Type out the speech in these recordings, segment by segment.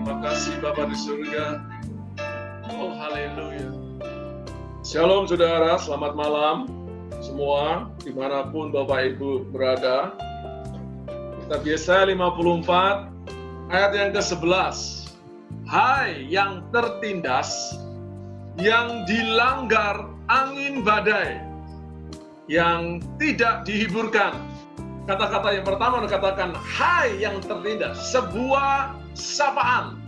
Terima kasih Bapa di surga. Oh haleluya. Shalom saudara, selamat malam semua dimanapun Bapak Ibu berada. Kitab Yesaya 54 ayat yang ke-11. Hai yang tertindas, yang dilanggar angin badai, yang tidak dihiburkan. Kata-kata yang pertama dikatakan, hai yang tertindas, sebuah sapaan.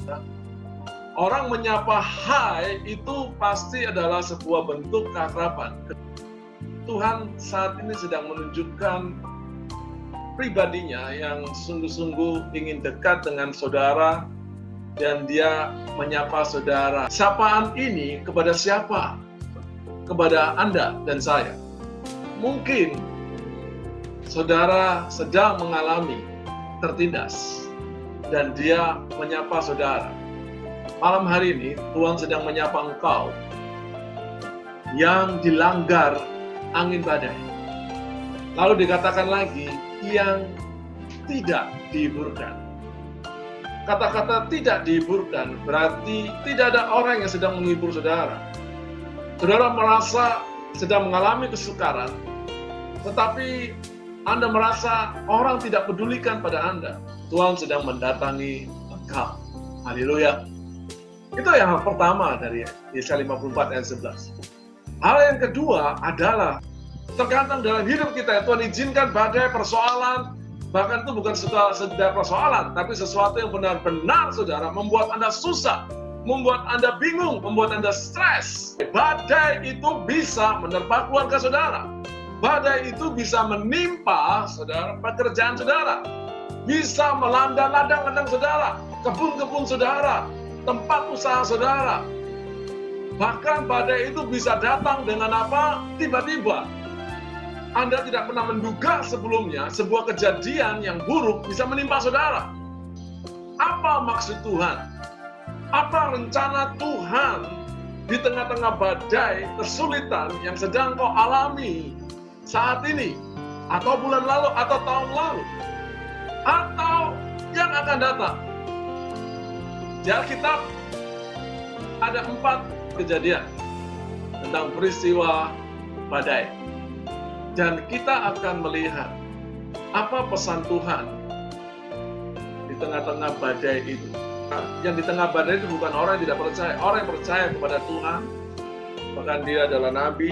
Orang menyapa hai itu pasti adalah sebuah bentuk keakraban. Tuhan saat ini sedang menunjukkan pribadinya yang sungguh-sungguh ingin dekat dengan saudara dan dia menyapa saudara. Sapaan ini kepada siapa? Kepada Anda dan saya. Mungkin saudara sedang mengalami tertindas dan dia menyapa saudara. Malam hari ini Tuhan sedang menyapa engkau yang dilanggar angin badai. Lalu dikatakan lagi yang tidak dihiburkan. Kata-kata tidak dihiburkan berarti tidak ada orang yang sedang menghibur saudara. Saudara merasa sedang mengalami kesukaran, tetapi Anda merasa orang tidak pedulikan pada Anda. Tuhan sedang mendatangi engkau. Haleluya. Itu yang pertama dari Yesaya 54 ayat 11. Hal yang kedua adalah terkadang dalam hidup kita Tuhan izinkan badai, persoalan, bahkan itu bukan sekedar persoalan, tapi sesuatu yang benar-benar saudara membuat Anda susah, membuat Anda bingung, membuat Anda stres. Badai itu bisa menerpa keluarga saudara. Badai itu bisa menimpa saudara, pekerjaan saudara, bisa melanda ladang-ladang saudara, kebun-kebun saudara, tempat usaha saudara. Bahkan badai itu bisa datang dengan apa? Tiba-tiba. Anda tidak pernah menduga sebelumnya sebuah kejadian yang buruk bisa menimpa saudara. Apa maksud Tuhan? Apa rencana Tuhan di tengah-tengah badai, kesulitan yang sedang kau alami saat ini, atau bulan lalu, atau tahun lalu, atau yang akan datang? Di Alkitab ada 4 kejadian tentang peristiwa badai, dan kita akan melihat apa pesan Tuhan di tengah-tengah badai itu. Yang di tengah badai itu bukan orang yang tidak percaya, orang yang percaya kepada Tuhan, bahkan dia adalah nabi,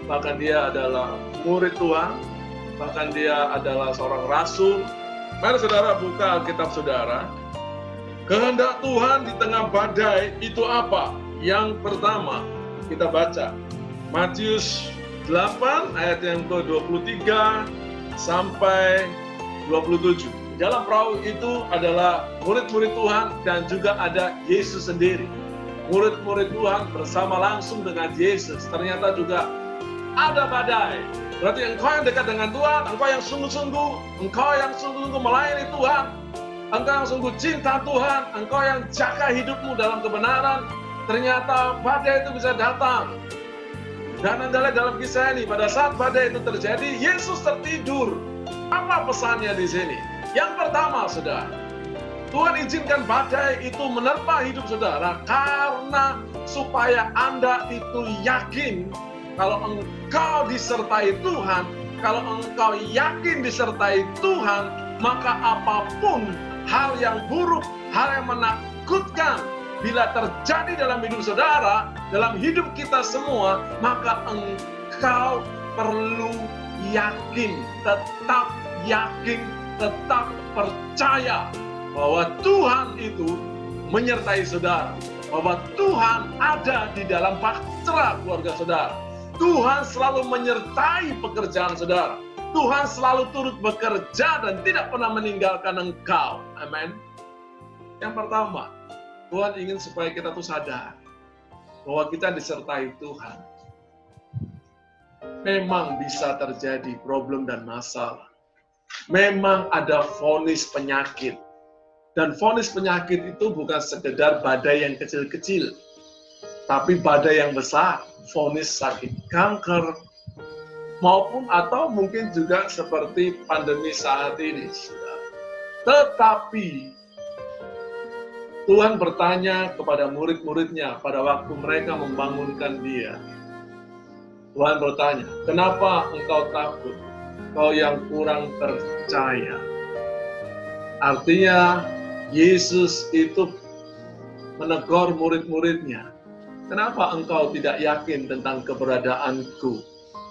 bahkan dia adalah murid Tuhan, bahkan dia adalah seorang rasul. Mari saudara buka Alkitab saudara. Kehendak Tuhan di tengah badai itu apa? Yang pertama, kita baca Matius 8 ayat yang ke-23 sampai 27. Dalam perahu itu adalah murid-murid Tuhan dan juga ada Yesus sendiri. Murid-murid Tuhan bersama langsung dengan Yesus. Ternyata juga ada badai. Berarti engkau yang dekat dengan Tuhan, engkau yang sungguh-sungguh melayani Tuhan, engkau yang sungguh cinta Tuhan, engkau yang jaga hidupmu dalam kebenaran, ternyata badai itu bisa datang. Dan Anda lihat dalam kisah ini, pada saat badai itu terjadi, Yesus tertidur. Apa pesannya di sini? Yang pertama, saudara, Tuhan izinkan badai itu menerpa hidup saudara karena supaya Anda itu yakin kalau engkau disertai Tuhan, kalau engkau yakin disertai Tuhan, maka apapun hal yang buruk, hal yang menakutkan, bila terjadi dalam hidup saudara, dalam hidup kita semua, maka engkau perlu yakin, tetap percaya bahwa Tuhan itu menyertai saudara, bahwa Tuhan ada di dalam bahtera keluarga saudara. Tuhan selalu menyertai pekerjaan saudara. Tuhan selalu turut bekerja dan tidak pernah meninggalkan engkau. Amin. Yang pertama, Tuhan ingin supaya kita tuh sadar bahwa kita disertai Tuhan. Memang bisa terjadi problem dan masalah. Memang ada vonis penyakit. Dan vonis penyakit itu bukan sekedar badai yang kecil-kecil, tapi badai yang besar, vonis sakit kanker, maupun atau mungkin juga seperti pandemi saat ini. Tetapi Tuhan bertanya kepada murid-muridnya pada waktu mereka membangunkan dia. Tuhan bertanya, kenapa engkau takut? Kau yang kurang percaya. Artinya, Yesus itu menegur murid-muridnya. Kenapa engkau tidak yakin tentang keberadaanku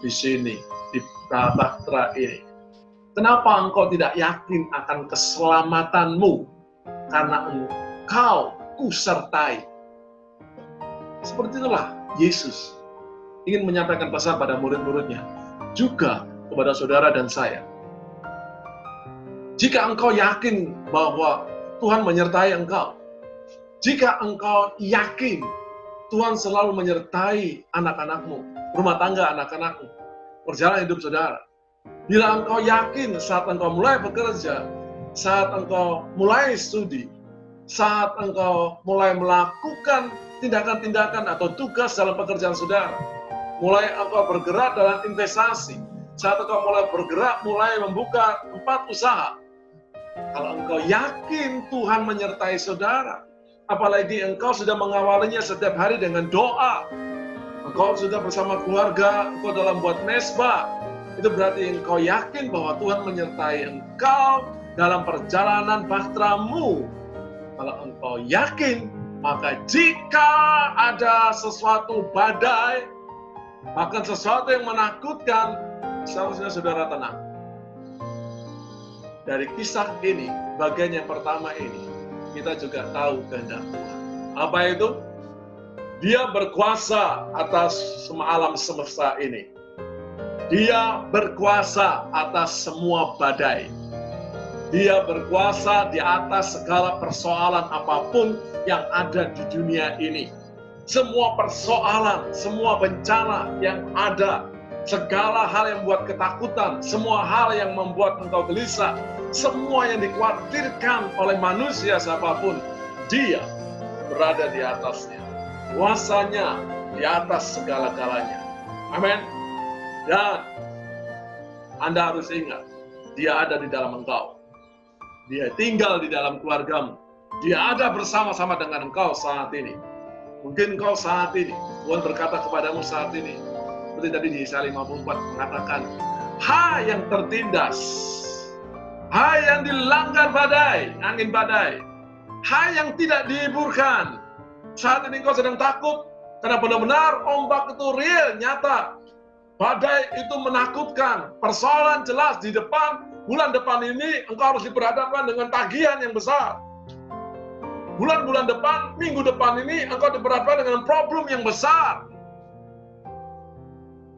di sini, di Bahtera ini? Kenapa engkau tidak yakin akan keselamatanmu? Karena engkau kusertai. Seperti itulah Yesus ingin menyampaikan pesan pada murid-muridnya, juga kepada saudara dan saya. Jika engkau yakin bahwa Tuhan menyertai engkau, jika engkau yakin Tuhan selalu menyertai anak-anakmu, rumah tangga anak-anakmu, perjalanan hidup saudara. Bila engkau yakin saat engkau mulai bekerja, saat engkau mulai studi, saat engkau mulai melakukan tindakan-tindakan atau tugas dalam pekerjaan saudara, mulai engkau bergerak dalam investasi, saat engkau mulai bergerak, mulai membuka tempat usaha, kalau engkau yakin Tuhan menyertai saudara, apalagi engkau sudah mengawalinya setiap hari dengan doa, engkau sudah bersama keluarga, engkau dalam buat mesbah, itu berarti engkau yakin bahwa Tuhan menyertai engkau dalam perjalanan bahteramu. Kalau engkau yakin, maka jika ada sesuatu badai, bahkan sesuatu yang menakutkan, seharusnya saudara tenang. Dari kisah ini, bagian yang pertama ini, kita juga tahu kehendak Tuhan. Apa itu? Dia berkuasa atas semua alam semesta ini. Dia berkuasa atas semua badai. Dia berkuasa di atas segala persoalan apapun yang ada di dunia ini. Semua persoalan, semua bencana yang ada, segala hal yang membuat ketakutan, semua hal yang membuat engkau gelisah, semua yang dikhawatirkan oleh manusia siapapun, Dia berada di atasnya. Kuasanya di atas segala-galanya. Amin. Dan Anda harus ingat, Dia ada di dalam engkau. Dia tinggal di dalam keluargamu. Dia ada bersama-sama dengan engkau saat ini. Mungkin engkau saat ini, Tuhan berkata kepadamu saat ini, seperti tadi di Yesaya 54 mengatakan, hai yang tertindas, hai yang dilanggar badai, angin badai, hai yang tidak dihiburkan. Saat ini engkau sedang takut, karena benar-benar ombak itu real, nyata. Badai itu menakutkan, persoalan jelas di depan, bulan depan ini engkau harus diperhadapkan dengan tagihan yang besar. Bulan-bulan depan, minggu depan ini engkau diperhadapkan dengan problem yang besar.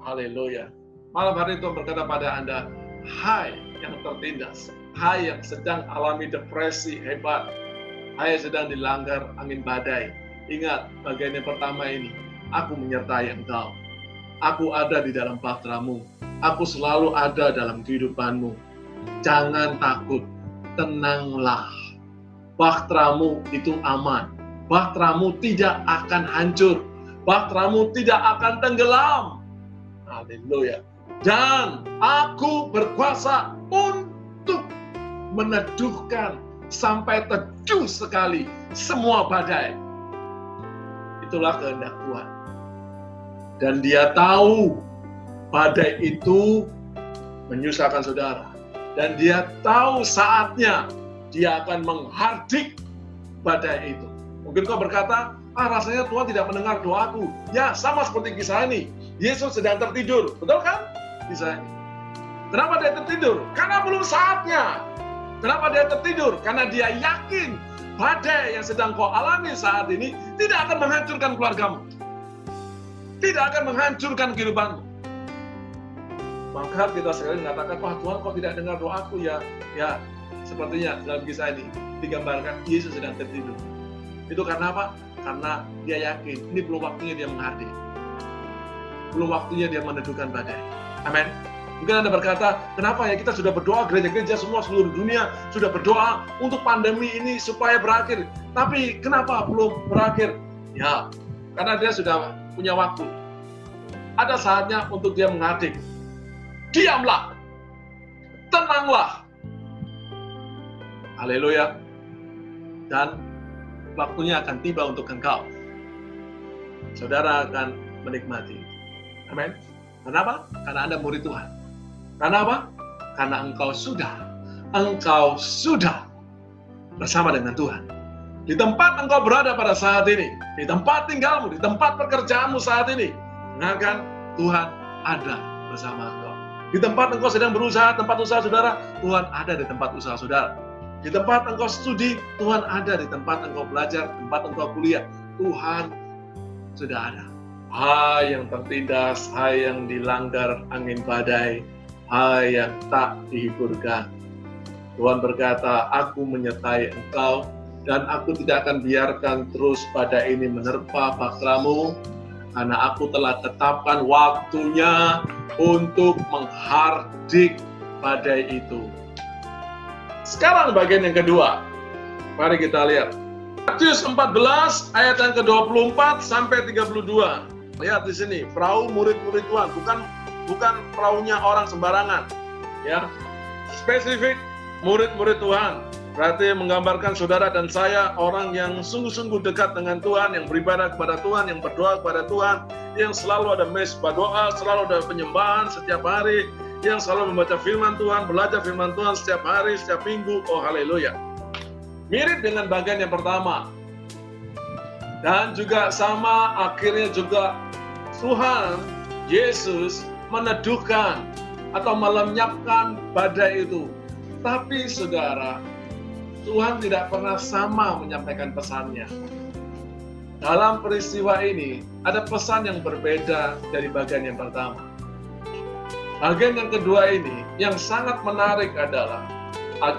Haleluya. Malam hari itu berkata pada Anda, hai yang tertindas, hai yang sedang alami depresi hebat, hai yang sedang dilanggar angin badai. Ingat, bagian yang pertama ini, aku menyertai engkau. Aku ada di dalam bahteramu. Aku selalu ada dalam kehidupanmu. Jangan takut, tenanglah. Bahteramu itu aman. Bahteramu tidak akan hancur. Bahteramu tidak akan tenggelam. Haleluya. Dan aku berkuasa untuk meneduhkan sampai teduh sekali semua badai. Itulah kehendak Tuhan. Dan Dia tahu badai itu menyusahkan saudara. Dan Dia tahu saatnya Dia akan menghardik badai itu. Mungkin kau berkata, rasanya Tuhan tidak mendengar doaku. Ya, sama seperti kisah ini. Yesus sedang tertidur. Betul kan? Kisah ini. Kenapa Dia tertidur? Karena belum saatnya. Kenapa Dia tertidur? Karena Dia yakin badai yang sedang kau alami saat ini tidak akan menghancurkan keluargamu. Tidak akan menghancurkan kehidupanmu. Maka kita sekali mengatakan, Tuhan kok tidak dengar doaku ya? Ya, sepertinya dalam kisah ini digambarkan Yesus sedang tertidur. Itu karena apa? Karena Dia yakin ini belum waktunya Dia menghardik. Belum waktunya Dia meneduhkan badai. Amin. Mungkin Anda berkata, kenapa ya kita sudah berdoa, gereja-gereja semua seluruh dunia sudah berdoa untuk pandemi ini supaya berakhir. Tapi kenapa belum berakhir? Ya, karena Dia sudah punya waktu. Ada saatnya untuk Dia menghardik. Diamlah. Tenanglah. Haleluya. Dan waktunya akan tiba untuk engkau. Saudara akan menikmati. Amin. Kenapa? Karena Anda murid Tuhan. Karena apa? Karena engkau sudah bersama dengan Tuhan. Di tempat engkau berada pada saat ini, di tempat tinggalmu, di tempat pekerjaanmu saat ini, dengarkan, Tuhan ada bersama engkau. Di tempat engkau sedang berusaha, tempat usaha saudara, Tuhan ada di tempat usaha saudara. Di tempat engkau studi, Tuhan ada di tempat engkau belajar, tempat engkau kuliah. Tuhan sudah ada. Hai yang tertindas, hai yang dilanggar angin badai, hai yang tak dihiburkan. Tuhan berkata, aku menyertai engkau, dan aku tidak akan biarkan terus badai ini menerpa bahteramu, karena aku telah tetapkan waktunya untuk menghardik badai itu. Sekarang bagian yang kedua. Mari kita lihat. Matius 14 ayat yang ke-24 sampai 32. Lihat di sini, perahu murid-murid Tuhan, bukan perahunya orang sembarangan. Ya. Spesifik murid-murid Tuhan. Berarti menggambarkan saudara dan saya orang yang sungguh-sungguh dekat dengan Tuhan, yang beribadah kepada Tuhan, yang berdoa kepada Tuhan, yang selalu ada mesbah doa, selalu ada penyembahan setiap hari, yang selalu membaca firman Tuhan, belajar firman Tuhan setiap hari, setiap minggu. Oh haleluya. Mirip dengan bagian yang pertama. Dan juga sama akhirnya juga Tuhan Yesus meneduhkan atau melenyapkan badai itu. Tapi saudara, Tuhan tidak pernah sama menyampaikan pesannya. Dalam peristiwa ini, ada pesan yang berbeda dari bagian yang pertama. Bagian yang kedua ini, yang sangat menarik adalah,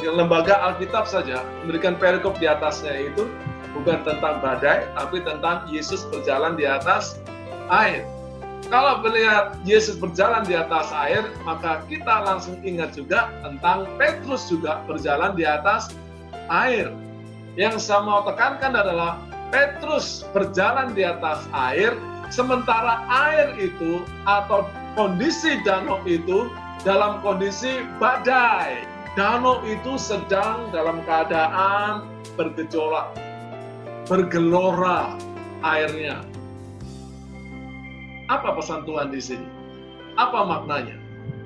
lembaga Alkitab saja memberikan perikop di atasnya itu, bukan tentang badai, tapi tentang Yesus berjalan di atas air. Kalau melihat Yesus berjalan di atas air, maka kita langsung ingat juga tentang Petrus juga berjalan di atas air. Yang saya mau tekankan adalah Petrus berjalan di atas air, sementara air itu atau kondisi danau itu dalam kondisi badai. Danau itu sedang dalam keadaan bergejolak, bergelora airnya. Apa pesan Tuhan di sini? Apa maknanya?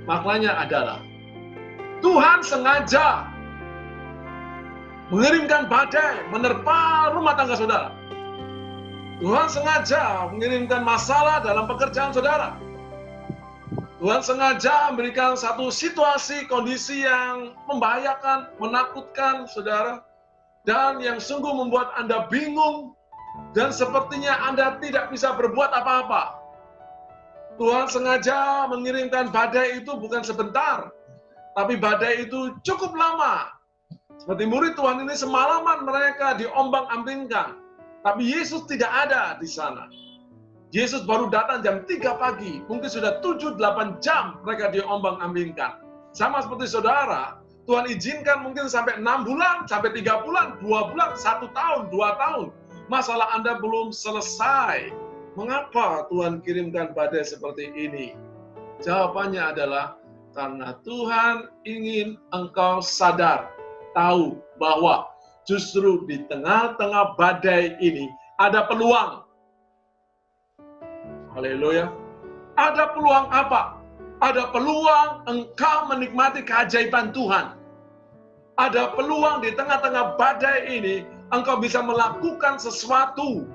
Maknanya adalah Tuhan sengaja mengirimkan badai menerpa rumah tangga saudara. Tuhan sengaja mengirimkan masalah dalam pekerjaan saudara. Tuhan sengaja memberikan satu situasi, kondisi yang membahayakan, menakutkan saudara, dan yang sungguh membuat Anda bingung, dan sepertinya Anda tidak bisa berbuat apa-apa. Tuhan sengaja mengirimkan badai itu bukan sebentar, tapi badai itu cukup lama. Seperti murid Tuhan ini semalaman mereka diombang-ambingkan, tapi Yesus tidak ada di sana. Yesus baru datang jam 3 pagi, mungkin sudah 7-8 jam mereka diombang-ambingkan. Sama seperti saudara, Tuhan izinkan mungkin sampai 6 bulan, sampai 3 bulan, 2 bulan, 1 tahun, 2 tahun. Masalah Anda belum selesai. Mengapa Tuhan kirimkan badai seperti ini? Jawabannya adalah karena Tuhan ingin engkau sadar, tahu bahwa justru di tengah-tengah badai ini ada peluang. Haleluya. Ada peluang apa? Ada peluang engkau menikmati keajaiban Tuhan. Ada peluang di tengah-tengah badai ini engkau bisa melakukan sesuatu.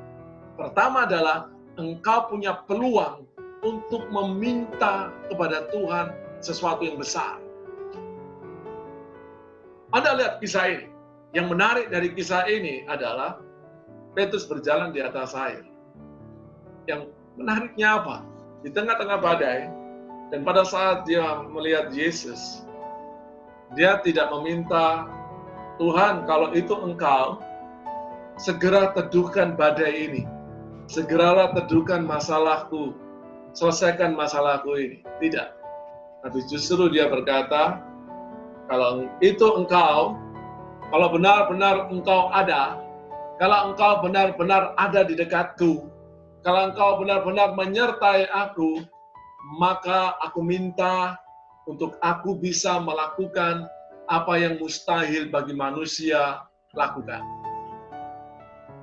Pertama adalah engkau punya peluang untuk meminta kepada Tuhan sesuatu yang besar. Anda lihat kisah ini. Yang menarik dari kisah ini adalah Petrus berjalan di atas air. Yang menariknya apa? Di tengah-tengah badai, dan pada saat dia melihat Yesus, dia tidak meminta, Tuhan kalau itu engkau, segera teduhkan badai ini. Segeralah teduhkan masalahku, selesaikan masalahku ini. Tidak. Tapi justru dia berkata, kalau itu engkau, kalau benar-benar engkau ada, kalau engkau benar-benar ada di dekatku, kalau engkau benar-benar menyertai aku, maka aku minta untuk aku bisa melakukan apa yang mustahil bagi manusia lakukan.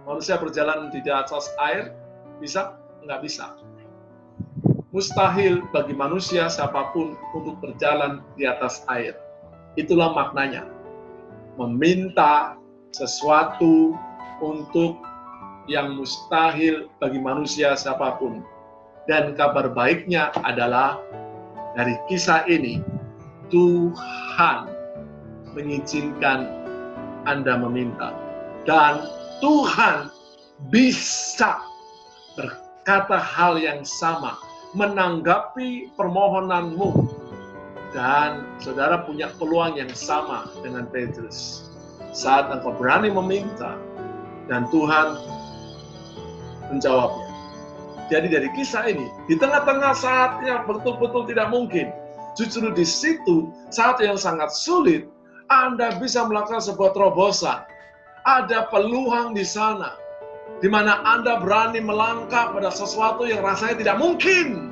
manusia berjalan di atas air? Bisa? Enggak bisa. Mustahil bagi manusia siapapun untuk berjalan di atas air. Itulah maknanya. Meminta sesuatu untuk yang mustahil bagi manusia siapapun. Dan kabar baiknya adalah dari kisah ini, Tuhan mengizinkan Anda meminta. Dan Tuhan bisa berkata hal yang sama, menanggapi permohonanmu. Dan saudara punya peluang yang sama dengan Petrus. Saat engkau berani meminta, dan Tuhan menjawabnya. Jadi dari kisah ini, di tengah-tengah saat yang betul-betul tidak mungkin, justru di situ, saat yang sangat sulit, Anda bisa melakukan sebuah terobosan. Ada peluang di sana, di mana Anda berani melangkah pada sesuatu yang rasanya tidak mungkin.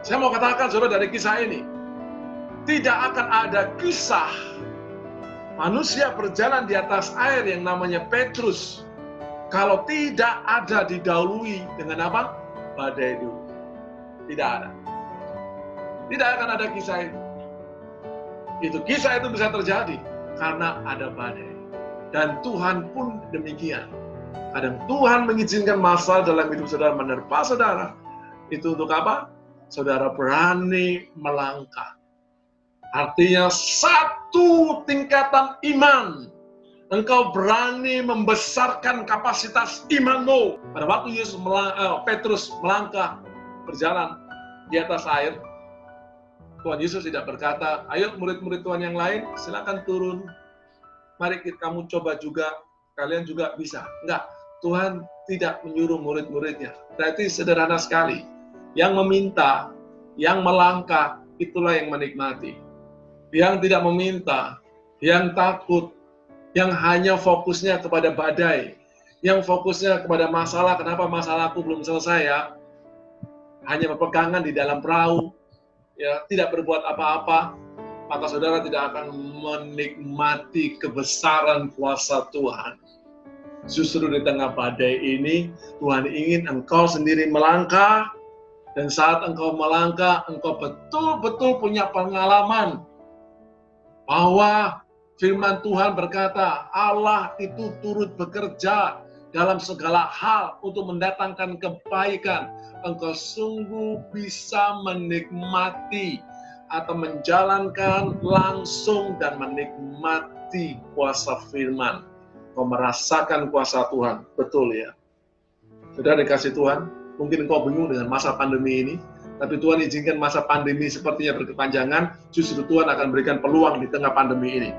Saya mau katakan, saudara, dari kisah ini, tidak akan ada kisah manusia berjalan di atas air yang namanya Petrus, kalau tidak ada didahului dengan apa? Badai dulu. Tidak ada. Tidak akan ada kisah itu. Kisah itu bisa terjadi karena ada badai. Dan Tuhan pun demikian. Kadang Tuhan mengizinkan masalah dalam hidup saudara menerpa saudara. Itu untuk apa? Saudara berani melangkah. Artinya satu tingkatan iman. Engkau berani membesarkan kapasitas imanmu. Pada waktu Petrus melangkah berjalan di atas air, Tuhan Yesus tidak berkata, ayo murid-murid Tuhan yang lain silakan turun. Mari kamu coba juga, kalian juga bisa. Enggak, Tuhan tidak menyuruh murid-muridnya. Berarti sederhana sekali. Yang meminta, yang melangkah, itulah yang menikmati. Yang tidak meminta, yang takut, yang hanya fokusnya kepada badai, yang fokusnya kepada masalah, kenapa masalahku belum selesai ya, hanya berpegangan di dalam perahu, ya tidak berbuat apa-apa, maka saudara tidak akan menikmati kebesaran kuasa Tuhan. Justru di tengah badai ini, Tuhan ingin engkau sendiri melangkah, dan saat engkau melangkah, engkau betul-betul punya pengalaman bahwa firman Tuhan berkata, Allah itu turut bekerja dalam segala hal untuk mendatangkan kebaikan. Engkau sungguh bisa menikmati atau menjalankan langsung dan menikmati kuasa firman. Kau merasakan kuasa Tuhan, betul ya. Sudah dikasih Tuhan, mungkin engkau bingung dengan masa pandemi ini, tapi Tuhan izinkan masa pandemi sepertinya berkepanjangan, justru Tuhan akan berikan peluang di tengah pandemi ini.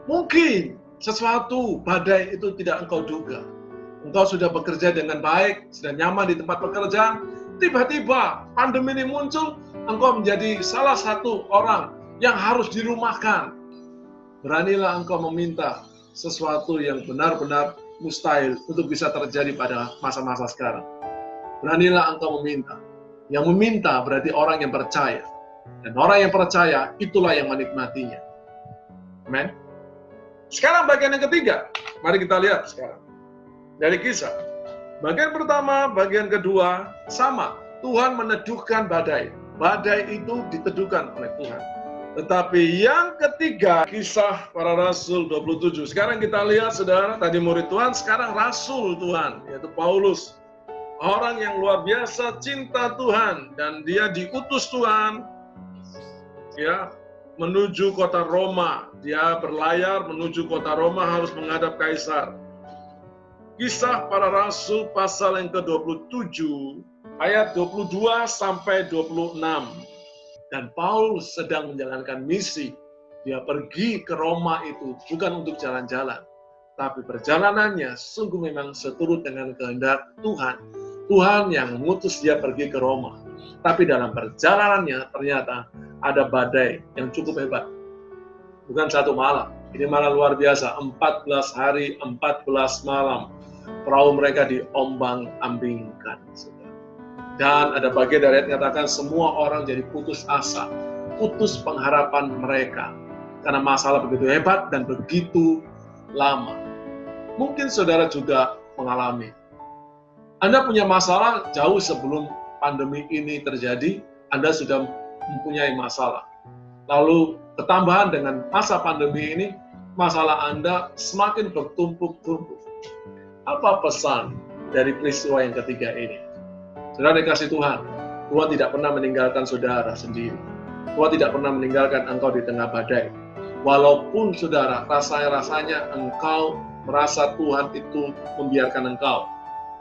Mungkin sesuatu badai itu tidak engkau duga. Engkau sudah bekerja dengan baik, sudah nyaman di tempat pekerjaan, tiba-tiba pandemi ini muncul, engkau menjadi salah satu orang yang harus dirumahkan. Beranilah engkau meminta sesuatu yang benar-benar mustahil untuk bisa terjadi pada masa-masa sekarang. Beranilah engkau meminta. Yang meminta berarti orang yang percaya. Dan orang yang percaya itulah yang menikmatinya. Amen. Sekarang bagian yang ketiga. Mari kita lihat sekarang. Dari kisah. Bagian pertama, bagian kedua, sama. Tuhan meneduhkan badai. Badai itu diteduhkan oleh Tuhan. Tetapi yang ketiga, kisah para rasul 27. Sekarang kita lihat, saudara, tadi murid Tuhan, sekarang rasul Tuhan, yaitu Paulus. Orang yang luar biasa cinta Tuhan, dan dia diutus Tuhan, ya, menuju kota Roma. Dia berlayar menuju kota Roma, harus menghadap Kaisar. Kisah para rasul pasal yang ke-27, ayat 22 sampai 26. Dan Paulus sedang menjalankan misi. Dia pergi ke Roma itu bukan untuk jalan-jalan, tapi perjalanannya sungguh memang seturut dengan kehendak Tuhan. Tuhan yang mengutus dia pergi ke Roma. Tapi dalam perjalanannya ternyata ada badai yang cukup hebat. Bukan satu malam. Ini malah luar biasa. 14 hari, 14 malam. Perahu mereka diombang-ambingkan. Dan ada bagian dari ayat mengatakan semua orang jadi putus asa. Putus pengharapan mereka. Karena masalah begitu hebat dan begitu lama. mungkin saudara juga mengalami. Anda punya masalah jauh sebelum pandemi ini terjadi, Anda sudah mempunyai masalah. Lalu ketambahan dengan masa pandemi ini, masalah Anda semakin bertumpuk-tumpuk. Apa pesan dari peristiwa yang ketiga ini? Saudara dikasih Tuhan, Tuhan tidak pernah meninggalkan saudara sendiri. Tuhan tidak pernah meninggalkan engkau di tengah badai. Walaupun saudara, rasanya engkau merasa Tuhan itu membiarkan engkau.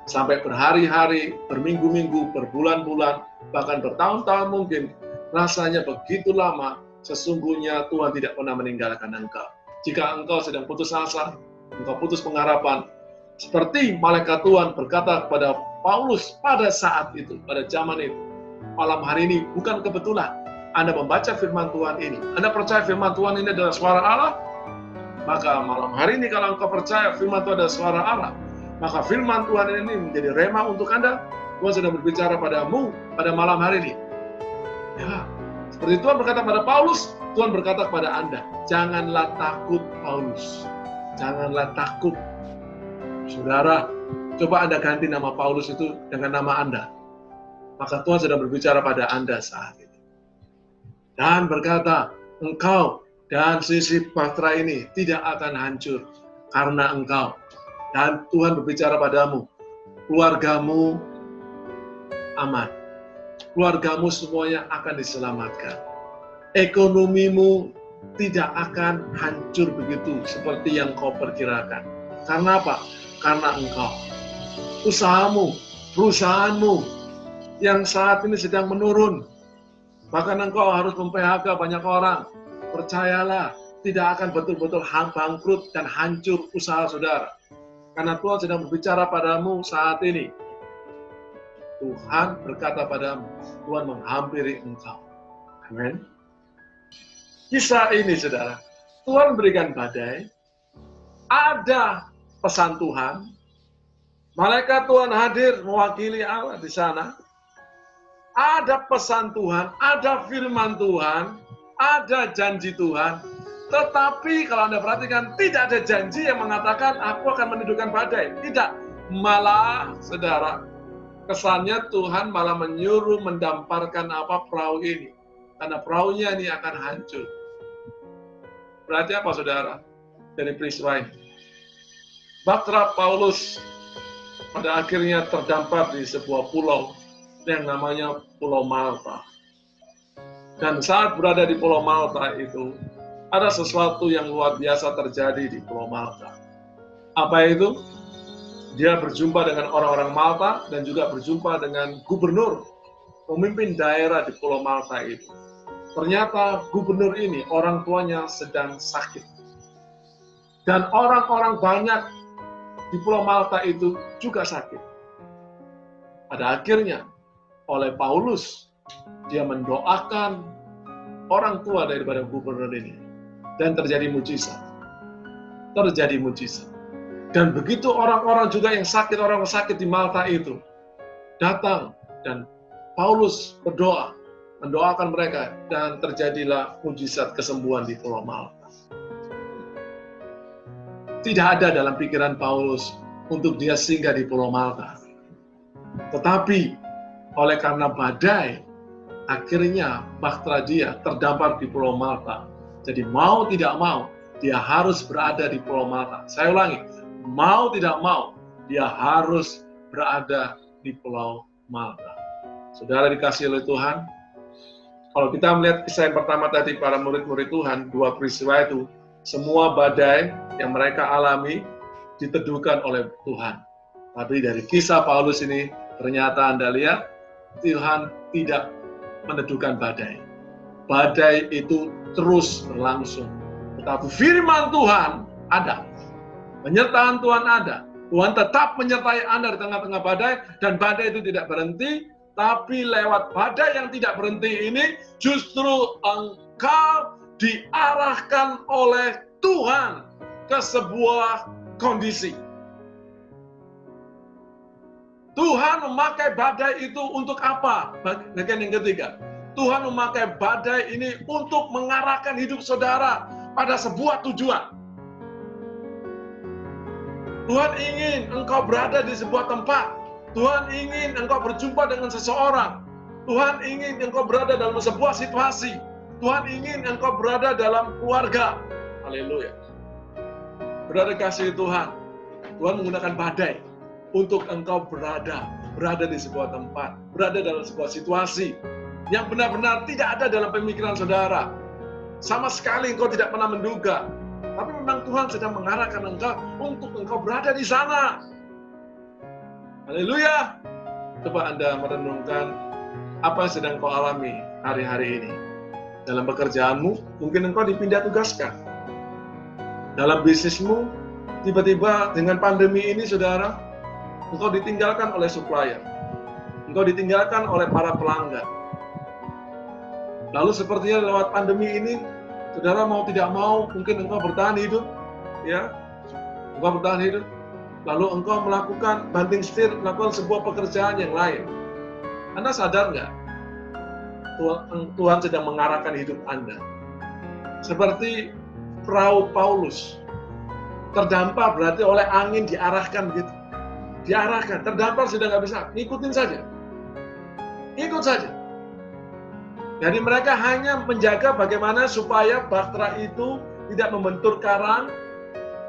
Sampai berhari-hari, berminggu-minggu, berbulan-bulan, bahkan bertahun-tahun mungkin, rasanya begitu lama, sesungguhnya Tuhan tidak pernah meninggalkan engkau. Jika engkau sedang putus asa, engkau putus pengharapan, seperti malaikat Tuhan berkata kepada Paulus pada saat itu, pada zaman itu, malam hari ini bukan kebetulan Anda membaca firman Tuhan ini, Anda percaya firman Tuhan ini adalah suara Allah, maka malam hari ini kalau engkau percaya firman Tuhan adalah suara Allah, maka firman Tuhan ini menjadi rema untuk Anda. Tuhan sedang berbicara padamu pada malam hari ini. Ya, seperti Tuhan berkata pada Paulus, Tuhan berkata kepada Anda, janganlah takut Paulus, janganlah takut. Saudara, coba Anda ganti nama Paulus itu dengan nama Anda. Maka Tuhan sedang berbicara pada Anda saat ini. Dan berkata, engkau dan sisi Bahtera ini tidak akan hancur karena engkau. Dan Tuhan berbicara padamu, keluargamu aman. Keluargamu semuanya akan diselamatkan. Ekonomimu tidak akan hancur begitu seperti yang kau perkirakan. Karena apa? Karena engkau. Usahamu, perusahaanmu yang saat ini sedang menurun. Bahkan engkau harus mem-PHK banyak orang. Percayalah, tidak akan betul-betul bangkrut dan hancur usaha saudara. Karena Tuhan sedang berbicara padamu saat ini. Tuhan berkata padamu, Tuhan menghampiri engkau. Amin. Kisah ini, saudara, Tuhan berikan badai, ada pesan Tuhan, malaikat Tuhan hadir mewakili Allah di sana, ada pesan Tuhan, ada firman Tuhan, ada janji Tuhan, tetapi kalau Anda perhatikan, tidak ada janji yang mengatakan, aku akan menundukkan badai. Tidak, malah, saudara, kesannya Tuhan malah menyuruh mendamparkan perahu ini. Karena perahunya ini akan hancur. Berarti apa, saudara, dari peristiwa ini? Bahtera Paulus pada akhirnya terdampar di sebuah pulau yang namanya Pulau Malta. Dan saat berada di Pulau Malta itu, ada sesuatu yang luar biasa terjadi di Pulau Malta. Apa itu? Dia berjumpa dengan orang-orang Malta dan juga berjumpa dengan gubernur, pemimpin daerah di Pulau Malta itu. Ternyata gubernur ini orang tuanya sedang sakit. Dan orang-orang banyak di Pulau Malta itu juga sakit. Pada akhirnya, oleh Paulus, dia mendoakan orang tua daripada gubernur ini. Dan terjadi mujizat. Terjadi mujizat. Dan begitu orang-orang juga yang sakit, orang sakit di Malta itu datang dan Paulus berdoa, mendoakan mereka, dan terjadilah mujizat kesembuhan di Pulau Malta. Tidak ada dalam pikiran Paulus untuk dia singgah di Pulau Malta. Tetapi oleh karena badai, akhirnya bahtera dia terdampar di Pulau Malta. Jadi mau tidak mau, dia harus berada di Pulau Malta. Saya ulangi, mau tidak mau, dia harus berada di Pulau Malta. Saudara dikasih oleh Tuhan, kalau kita melihat kisah yang pertama tadi, para murid-murid Tuhan, dua peristiwa itu, semua badai yang mereka alami diteduhkan oleh Tuhan. Tapi dari kisah Paulus ini, ternyata Anda lihat, Tuhan tidak meneduhkan badai. Badai itu terus berlangsung. Tetapi firman Tuhan ada. Penyertaan Tuhan ada. Tuhan tetap menyertai Anda di tengah-tengah badai, dan badai itu tidak berhenti, tapi lewat badai yang tidak berhenti ini, justru engkau diarahkan oleh Tuhan ke sebuah kondisi. Tuhan memakai badai itu untuk apa? Bagian yang ketiga. Tuhan memakai badai ini untuk mengarahkan hidup saudara pada sebuah tujuan. Tuhan ingin engkau berada di sebuah tempat. Tuhan ingin engkau berjumpa dengan seseorang. Tuhan ingin engkau berada dalam sebuah situasi. Tuhan ingin engkau berada dalam keluarga. Haleluya. Saudara kasih Tuhan, Tuhan menggunakan badai untuk engkau berada di sebuah tempat, berada dalam sebuah situasi yang benar-benar tidak ada dalam pemikiran saudara. Sama sekali engkau tidak pernah menduga. Tapi memang Tuhan sedang mengarahkan engkau untuk engkau berada di sana. Haleluya. Coba Anda merenungkan apa yang sedang kau alami hari-hari ini. Dalam pekerjaanmu, mungkin engkau dipindah tugaskan. Dalam bisnismu, tiba-tiba dengan pandemi ini, saudara, engkau ditinggalkan oleh supplier. Engkau ditinggalkan oleh para pelanggan. Lalu sepertinya lewat pandemi ini, saudara mau tidak mau, mungkin engkau bertahan hidup, ya, engkau bertahan hidup. Lalu engkau melakukan banting setir, melakukan sebuah pekerjaan yang lain. Anda sadar nggak? Tuhan sedang mengarahkan hidup Anda. Seperti perahu Paulus, terdampar berarti oleh angin diarahkan gitu. Diarahkan, terdampar sudah nggak bisa, ngikutin saja. Ikut saja. Jadi mereka hanya menjaga bagaimana supaya bahtera itu tidak membentur karang,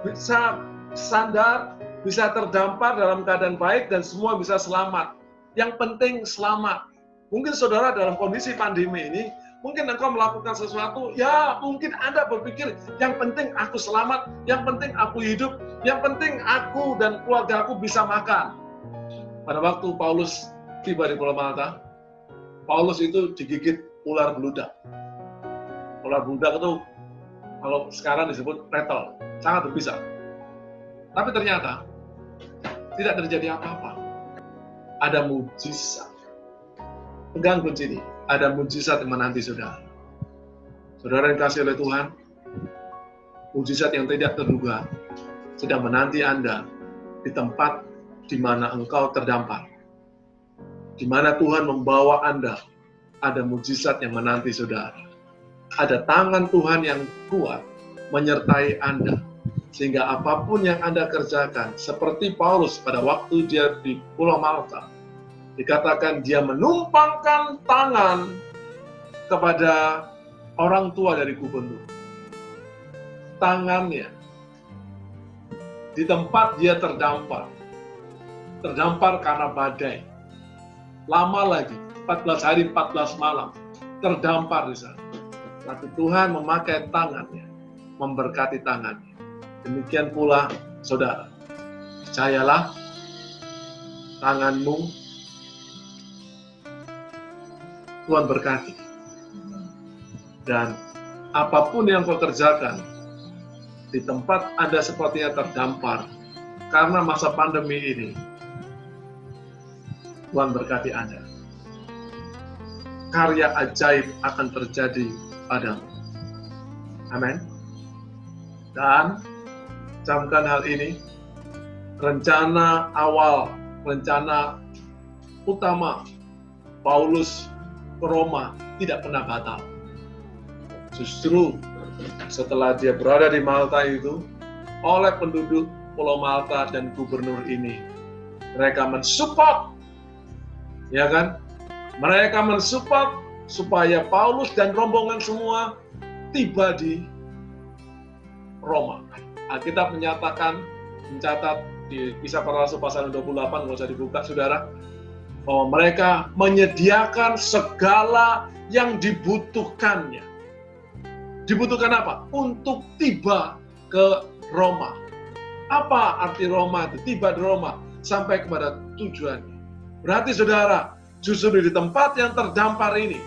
bisa sandar, bisa terdampar dalam keadaan baik, dan semua bisa selamat. Yang penting selamat. Mungkin saudara dalam kondisi pandemi ini, mungkin engkau melakukan sesuatu, ya mungkin Anda berpikir, yang penting aku selamat, yang penting aku hidup, yang penting aku dan keluarga aku bisa makan. Pada waktu Paulus tiba di Pulau Malta, Paulus itu digigit ular beludak. Ular beludak itu kalau sekarang disebut rattle, sangat berbisa. Tapi ternyata tidak terjadi apa-apa. Ada mujizat. Pegang kunci ini. Ada mujizat yang menanti saudara. Saudara yang kasih oleh Tuhan, mujizat yang tidak terduga sedang menanti Anda di tempat di mana engkau terdampar. Di mana Tuhan membawa Anda, ada mujizat yang menanti saudara. Ada tangan Tuhan yang kuat menyertai Anda. Sehingga apapun yang Anda kerjakan, seperti Paulus pada waktu dia di Pulau Malta, dikatakan dia menumpangkan tangan kepada orang tua dari gubernur. Tangannya di tempat dia terdampar karena badai. Lama lagi, 14 hari 14 malam, terdampar di sana. Tapi Tuhan memakai tangannya, memberkati tangannya. Demikian pula saudara, percayalah, tanganmu Tuhan berkati. Dan apapun yang kau kerjakan, di tempat Anda sepertinya terdampar karena masa pandemi ini, Tuhan berkati Anda. Karya ajaib akan terjadi padamu. Amin. Dan camkan hal ini, rencana awal, rencana utama Paulus ke Roma tidak pernah batal. Justru setelah dia berada di Malta itu, oleh penduduk Pulau Malta dan gubernur ini, mereka mensupport, ya kan? Mereka mensupport supaya Paulus dan rombongan semua tiba di Roma. Alkitab mencatat di Kisah Para Rasul pasal 28, nggak usah dibuka saudara, bahwa mereka menyediakan segala yang dibutuhkannya. Dibutuhkan apa? Untuk tiba ke Roma. Apa arti Roma itu? Tiba di Roma sampai kepada tujuannya. Berarti saudara, justru di tempat yang terdampar ini,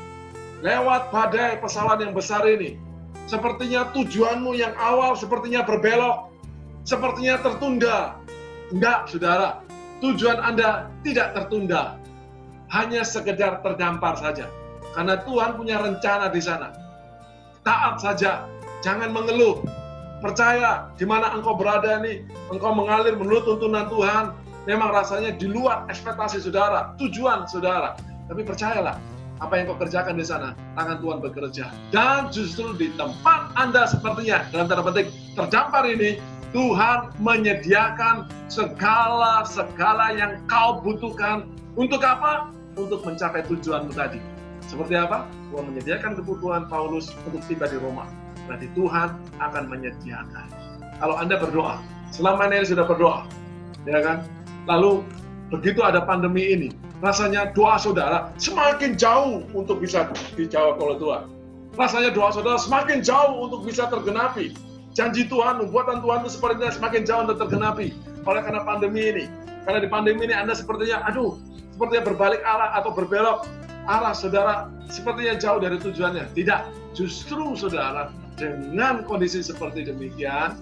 lewat badai pesawat yang besar ini, sepertinya tujuanmu yang awal sepertinya berbelok, sepertinya tertunda. Enggak, saudara. Tujuan Anda tidak tertunda. Hanya sekedar terdampar saja. Karena Tuhan punya rencana di sana. Taat saja, jangan mengeluh. Percaya, di mana engkau berada nih, engkau mengalir menurut tuntunan Tuhan, memang rasanya di luar ekspektasi saudara, tujuan saudara. Tapi percayalah, apa yang kau kerjakan di sana, tangan Tuhan bekerja. Dan justru di tempat Anda sepertinya, dalam tanda petik, terdampar ini, Tuhan menyediakan segala yang kau butuhkan. Untuk apa? Untuk mencapai tujuanmu tadi. Seperti apa? Tuhan menyediakan kebutuhan Paulus untuk tiba di Roma. Berarti Tuhan akan menyediakan. Kalau Anda berdoa, selama ini sudah berdoa, ya kan? Lalu begitu ada pandemi ini, rasanya doa saudara semakin jauh untuk bisa dijawab oleh Tuhan. Rasanya doa saudara semakin jauh untuk bisa tergenapi. Janji Tuhan, nubuatan Tuhan itu sepertinya semakin jauh untuk tergenapi. Oleh karena pandemi ini. Karena di pandemi ini Anda sepertinya, sepertinya berbalik arah atau berbelok arah saudara, sepertinya jauh dari tujuannya. Tidak, justru saudara, dengan kondisi seperti demikian,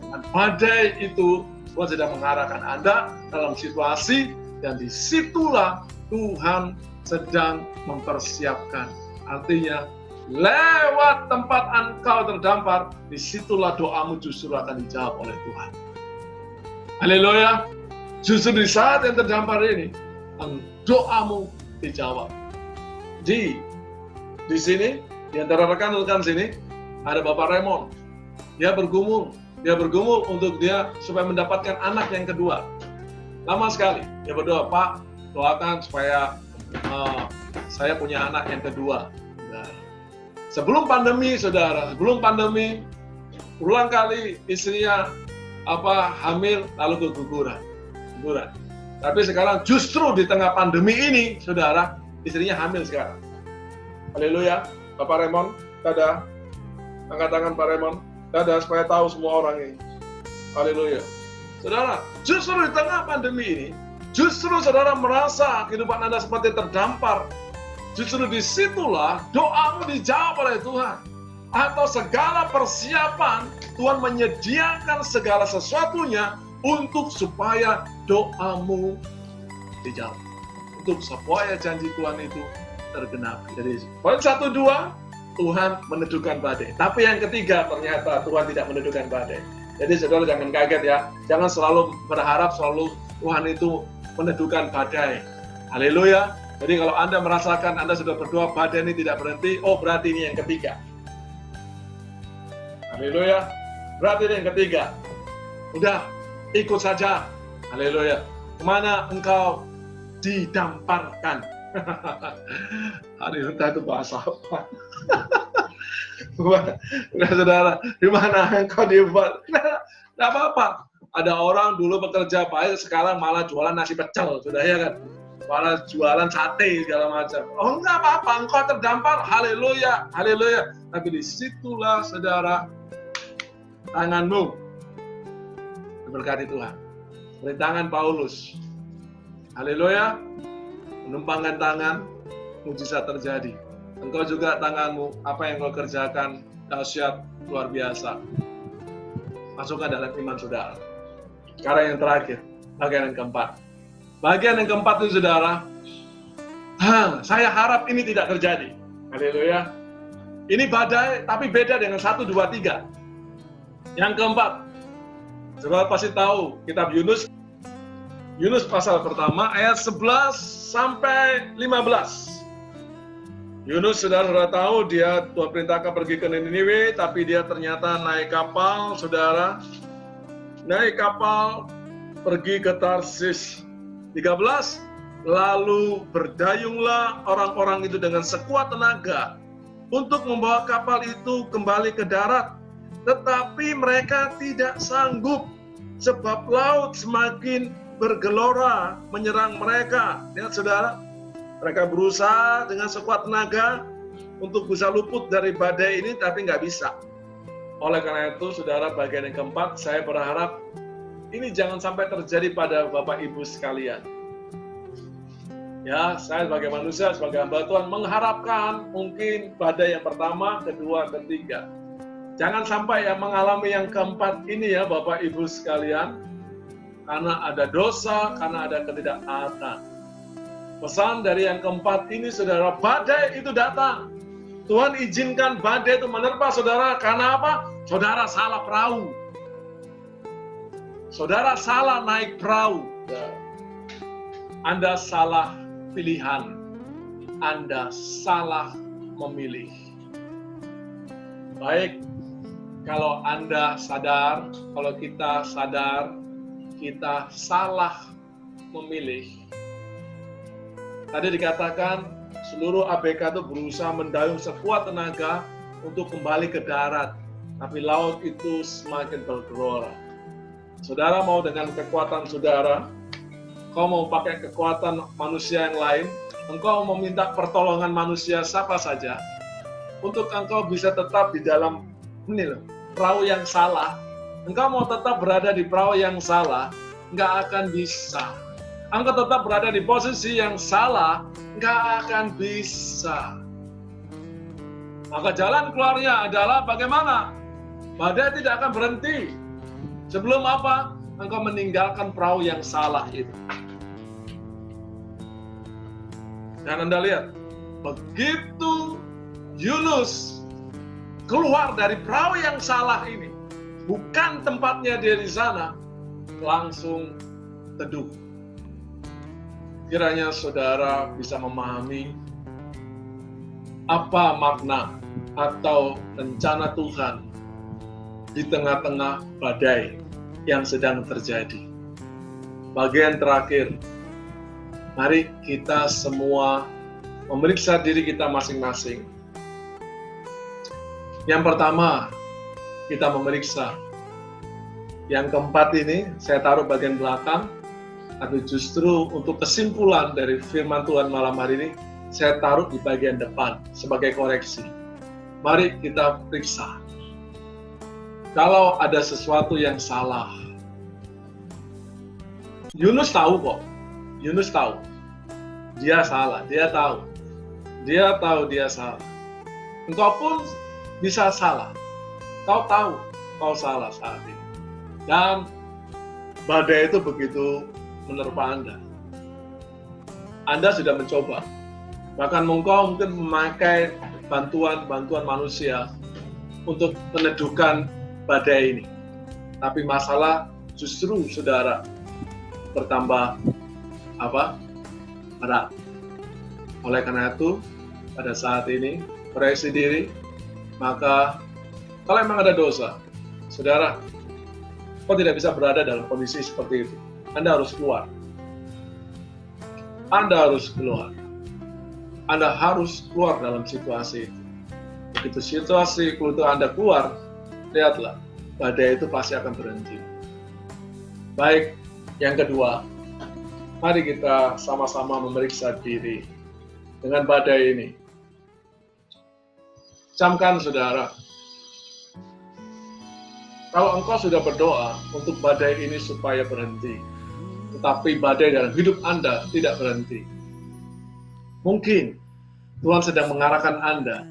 dengan badai itu, Tuhan sedang mengarahkan Anda dalam situasi, dan disitulah Tuhan sedang mempersiapkan. Artinya, lewat tempat engkau terdampar, disitulah doamu justru akan dijawab oleh Tuhan. Haleluya. Justru di saat yang terdampar ini, doamu dijawab. Di sini, di antara rekan-rekan sini, ada Bapak Raymond. Dia bergumul untuk dia supaya mendapatkan anak yang kedua. Lama sekali dia berdoa, Pak, doakan supaya saya punya anak yang kedua. Nah, sebelum pandemi, saudara, berulang kali istrinya hamil lalu keguguran. Tapi sekarang justru di tengah pandemi ini, saudara, istrinya hamil sekarang. Haleluya. Bapak Raymond, dadah. Angkat tangan Pak Raymond, dadah, supaya tahu semua orang ini. Haleluya. Saudara, justru di tengah pandemi ini, justru saudara merasa kehidupan Anda seperti terdampar. Justru disitulah doamu dijawab oleh Tuhan. Atau segala persiapan, Tuhan menyediakan segala sesuatunya untuk supaya doamu dijawab. Untuk supaya janji Tuhan itu tergenapi. Jadi poin 1, 2, Tuhan meneduhkan badai. Tapi yang ketiga, ternyata Tuhan tidak meneduhkan badai. Jadi saudara jangan kaget ya. Jangan selalu berharap Tuhan itu meneduhkan badai. Haleluya. Jadi kalau Anda merasakan Anda sudah berdoa badai ini tidak berhenti, berarti ini yang ketiga. Haleluya. Berarti ini yang ketiga. Udah, ikut saja. Haleluya. Kemana engkau didamparkan? Hari itu bahasa apa? Udah saudara, di mana engkau dibuat? Tidak apa-apa. Ada orang dulu bekerja baik, sekarang malah jualan nasi pecel, sudah ya kan? Malah jualan sate segala macam. Enggak apa-apa, engkau terdampar. Haleluya, haleluya. Tapi disitulah saudara, tanganmu diberkati Tuhan. Dari tangan Paulus. Haleluya. Menumpangkan tangan, mujizat terjadi. Engkau juga tanganmu, apa yang kau kerjakan, dahsyat, luar biasa. Masukkan dalam iman saudara. Sekarang yang terakhir, bagian yang keempat. Bagian yang keempat itu saudara, saya harap ini tidak terjadi. Haleluya. Ini badai, tapi beda dengan 1, 2, 3. Yang keempat, saudara pasti tahu kitab Yunus pasal pertama ayat 11 sampai 15. Yunus saudara tahu dia Tuhan perintahkan pergi ke Niniwe, tapi dia ternyata naik kapal, saudara. Naik kapal pergi ke Tarsis. 13, lalu berdayunglah orang-orang itu dengan sekuat tenaga untuk membawa kapal itu kembali ke darat. Tetapi mereka tidak sanggup, sebab laut semakin bergelora menyerang mereka. Lihat saudara, mereka berusaha dengan sekuat tenaga untuk bisa luput dari badai ini, tapi nggak bisa. Oleh karena itu, saudara, bagian yang keempat, saya berharap ini jangan sampai terjadi pada Bapak Ibu sekalian. Ya, saya sebagai manusia, sebagai hamba Tuhan, mengharapkan mungkin badai yang pertama, kedua, ketiga. Jangan sampai yang mengalami yang keempat ini ya, Bapak Ibu sekalian, karena ada dosa, karena ada ketidaktaatan. Pesan dari yang keempat ini, saudara, badai itu datang. Tuhan izinkan badai itu menerpa saudara, karena apa? Saudara salah perahu. Saudara salah naik perahu. Anda salah pilihan. Anda salah memilih. Baik Kalau Anda sadar, kalau kita sadar, kita salah memilih. Tadi dikatakan seluruh ABK itu berusaha mendayung sekuat tenaga untuk kembali ke darat, tapi laut itu semakin bergelora. Saudara mau dengan kekuatan saudara, kau mau pakai kekuatan manusia yang lain, engkau meminta pertolongan manusia siapa saja, untuk engkau bisa tetap di dalam perahu yang salah, engkau mau tetap berada di perahu yang salah, nggak akan bisa. Engkau tetap berada di posisi yang salah, nggak akan bisa. Maka jalan keluarnya adalah bagaimana? Badai tidak akan berhenti. Sebelum apa? Engkau meninggalkan perahu yang salah itu. Dan Anda lihat, begitu Yunus keluar dari perahu yang salah ini, bukan tempatnya dia di sana, langsung teduh. Kiranya saudara bisa memahami apa makna atau rencana Tuhan di tengah-tengah badai yang sedang terjadi. Bagian terakhir, mari kita semua memeriksa diri kita masing-masing. Yang pertama, kita memeriksa. Yang keempat ini, saya taruh bagian belakang, tapi justru untuk kesimpulan dari firman Tuhan malam hari ini, saya taruh di bagian depan sebagai koreksi. Mari kita periksa. Kalau ada sesuatu yang salah, Yunus tahu kok. Yunus tahu. Dia salah, dia tahu. Dia tahu dia salah. Engkau pun bisa salah. Kau tahu kau salah saat ini. Dan badai itu begitu menerpa Anda. Anda sudah mencoba. Bahkan engkau mungkin memakai bantuan manusia untuk meneduhkan badai ini. Tapi masalah justru saudara bertambah berat. Oleh karena itu, pada saat ini, koreksi diri, maka kalau memang ada dosa, saudara, kau tidak bisa berada dalam kondisi seperti itu. Anda harus keluar. Anda harus keluar. Anda harus keluar dalam situasi itu. Begitu situasi itu Anda keluar, lihatlah, badai itu pasti akan berhenti. Baik, yang kedua, mari kita sama-sama memeriksa diri dengan badai ini. Camkan saudara, kalau engkau sudah berdoa untuk badai ini supaya berhenti, tetapi badai dalam hidup Anda tidak berhenti, mungkin Tuhan sedang mengarahkan Anda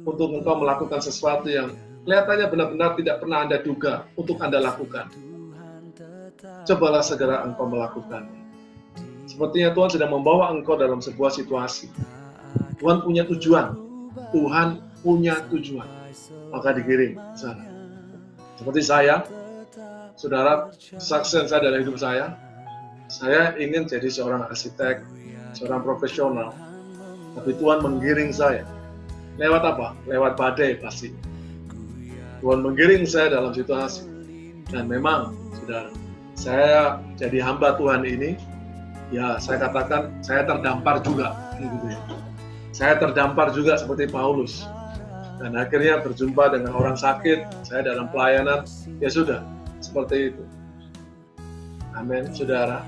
untuk engkau melakukan sesuatu yang kelihatannya benar-benar tidak pernah Anda duga untuk Anda lakukan. Cobalah segera engkau melakukannya. Sepertinya Tuhan sedang membawa engkau dalam sebuah situasi. Tuhan punya tujuan. Tuhan punya tujuan. Maka dikirim ke sana. Seperti saya, saudara, saksian saya dalam hidup saya ingin jadi seorang arsitek, seorang profesional. Tapi Tuhan menggiring saya. Lewat apa? Lewat badai pasti. Tuhan menggiring saya dalam situasi. Dan memang, saudara, saya jadi hamba Tuhan ini, ya saya katakan saya terdampar juga. Gitu ya. Saya terdampar juga seperti Paulus. Dan akhirnya berjumpa dengan orang sakit, saya dalam pelayanan, ya sudah, seperti itu. Amin, saudara.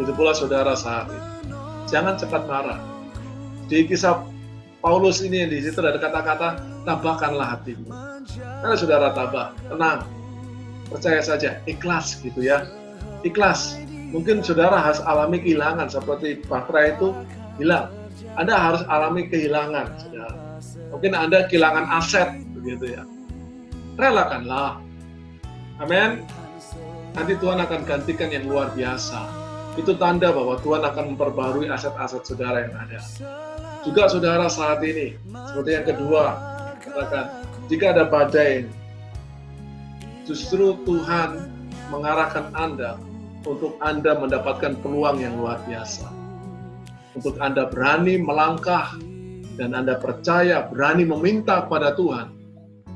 Itu pula saudara saat ini. Jangan cepat marah. Di kisah Paulus ini, di situ ada kata-kata, tabahkanlah hatimu. Karena saudara tabah, tenang. Percaya saja, ikhlas gitu ya. Ikhlas. Mungkin saudara harus alami kehilangan, seperti Bakra itu hilang. Anda harus alami kehilangan, saudara. Mungkin Anda kehilangan aset, begitu ya. Relakanlah. Amin. Nanti Tuhan akan gantikan yang luar biasa. Itu tanda bahwa Tuhan akan memperbarui aset-aset saudara yang ada. Juga saudara saat ini, seperti yang kedua, katakan, jika ada badai, justru Tuhan mengarahkan Anda untuk Anda mendapatkan peluang yang luar biasa. Untuk Anda berani melangkah dan Anda percaya, berani meminta kepada Tuhan.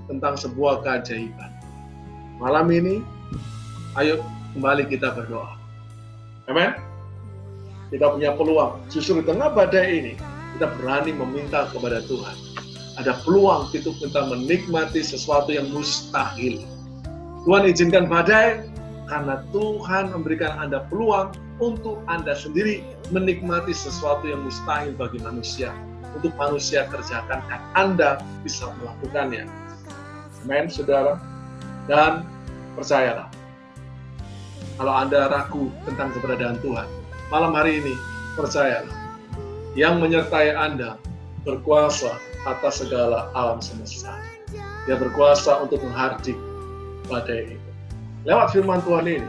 tentang sebuah keajaiban. Malam ini, ayo kembali kita berdoa. Amin. Kita punya peluang. Justru di tengah badai ini, kita berani meminta kepada Tuhan. Ada peluang untuk kita menikmati sesuatu yang mustahil. Tuhan izinkan badai, karena Tuhan memberikan Anda peluang untuk Anda sendiri menikmati sesuatu yang mustahil bagi manusia. Untuk manusia kerjakan, dan Anda bisa melakukannya. Amin, saudara. Dan percayalah, kalau Anda ragu tentang keberadaan Tuhan, malam hari ini, percayalah, yang menyertai Anda berkuasa atas segala alam semesta. Dia berkuasa untuk menghardik badai itu. Lewat firman Tuhan ini,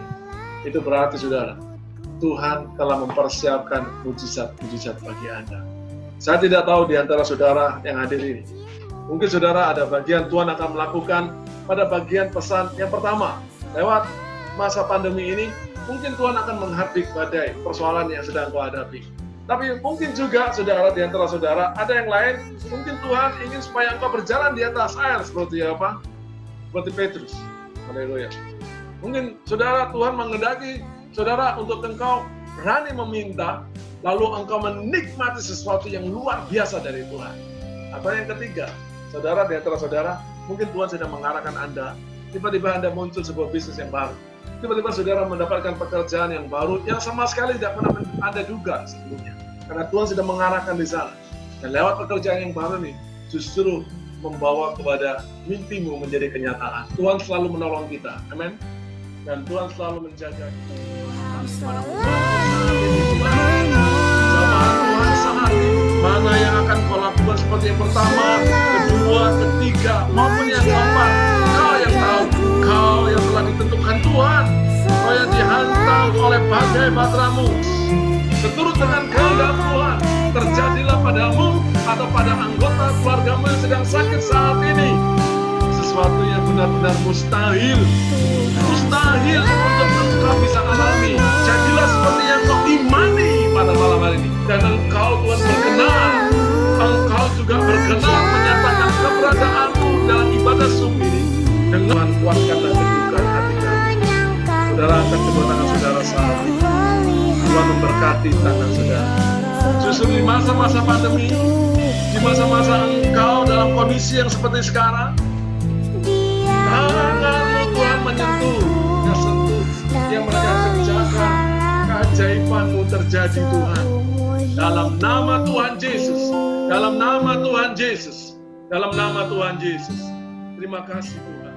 itu berarti saudara, Tuhan telah mempersiapkan mujizat-mujizat bagi Anda. Saya tidak tahu di antara saudara yang hadir ini, mungkin saudara ada bagian Tuhan akan melakukan pada bagian pesan yang pertama. Lewat masa pandemi ini, mungkin Tuhan akan menghardik badai persoalan yang sedang kau hadapi. Tapi mungkin juga saudara di antara saudara ada yang lain, mungkin Tuhan ingin supaya engkau berjalan di atas air seperti apa? Seperti Petrus. Haleluya. Mungkin saudara Tuhan menghendaki saudara untuk engkau berani meminta, lalu engkau menikmati sesuatu yang luar biasa dari Tuhan. Atau yang ketiga, saudara di antara saudara, mungkin Tuhan sedang mengarahkan Anda, tiba-tiba Anda muncul sebuah bisnis yang baru. Tiba-tiba saudara mendapatkan pekerjaan yang baru, yang sama sekali tidak pernah Anda duga sebelumnya. Karena Tuhan sedang mengarahkan di sana. Dan lewat pekerjaan yang baru nih, justru membawa kepada mimpimu menjadi kenyataan. Tuhan selalu menolong kita. Amin. Dan Tuhan selalu menjaga kita. Jamaah Tuhan sehari, mana yang akan kau lakukan seperti yang pertama, kedua, ketiga, maupun yang keempat. Kau yang tahu, kau yang telah ditentukan Tuhan, kau yang dihantam oleh badai bahteramu. Seturut dengan kehendak Tuhan, terjadilah padamu atau pada anggota keluargamu yang sedang sakit saat ini sesuatu yang benar-benar mustahil untuk engkau bisa alami. Jadilah seperti yang kau imani pada malam hari ini, dan engkau Tuhan berkenan, engkau juga berkenan menyatakan keberadaanmu dalam ibadah subuh ini. Dengan kuatkanlah kedudukan hati kami. Saudara, angkat kedua tangan saudara saat ini. Tuhan memberkati tangan saudara. Justru di masa-masa pandemi, di masa-masa engkau dalam kondisi yang seperti sekarang, tangan-Mu Tuhan menyentuh, yang mereka kerjakan, keajaiban-Mu terjadi Tuhan. Dalam nama Tuhan Yesus, dalam nama Tuhan Yesus, dalam nama Tuhan Yesus. Terima kasih Tuhan.